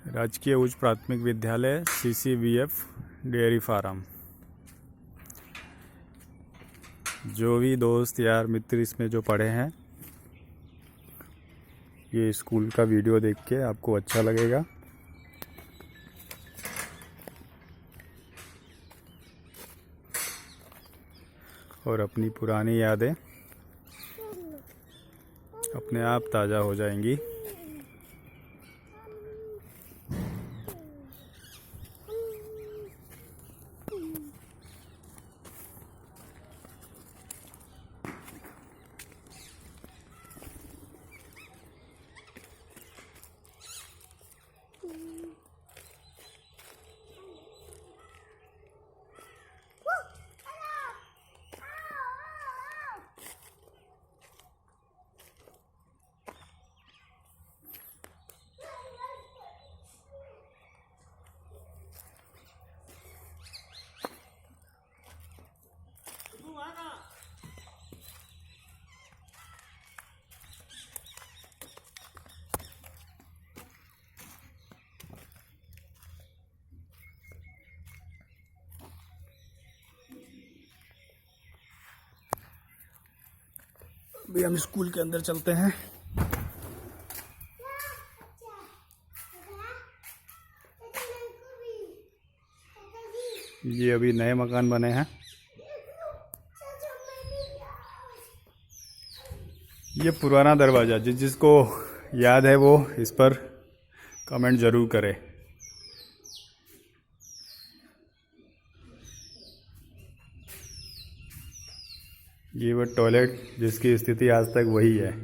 राजकीय उच्च प्राथमिक विद्यालय CCVF डेयरी फार्म। जो भी दोस्त यार मित्र इसमें जो पढ़े हैं, ये स्कूल का वीडियो देख के आपको अच्छा लगेगा। और अपनी पुरानी यादें अपने आप ताज़ा हो जाएंगी। अभी हम स्कूल के अंदर चलते हैं। ये अभी नए मकान बने हैं। ये पुराना दरवाज़ा, जिसको याद है वो इस पर कमेंट ज़रूर करे। ये वो टॉयलेट जिसकी स्थिति आज तक वही है।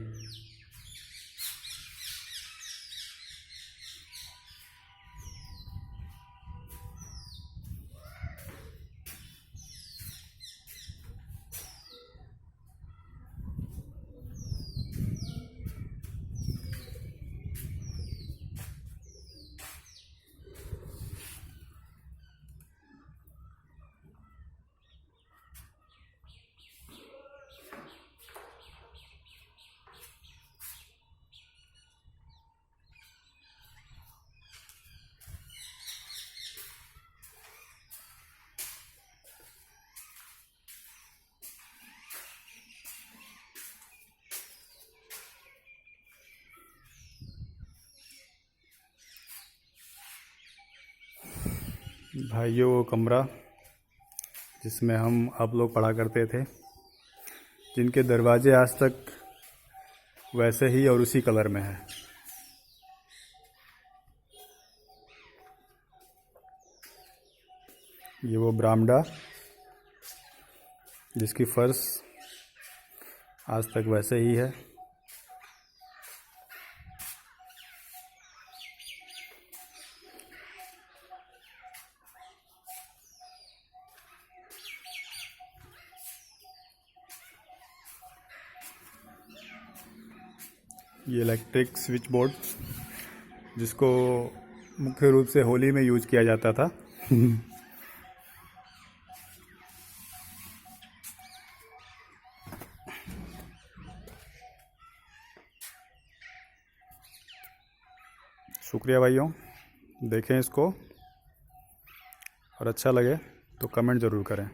भाइयों, वो कमरा जिसमें आप लोग पढ़ा करते थे, जिनके दरवाजे आज तक वैसे ही और उसी कलर में है। ये वो बरामदा जिसकी फर्श आज तक वैसे ही है। ये इलेक्ट्रिक स्विच बोर्ड जिसको मुख्य रूप से होली में यूज किया जाता था। शुक्रिया भाइयों, देखें इसको और अच्छा लगे तो कमेंट ज़रूर करें।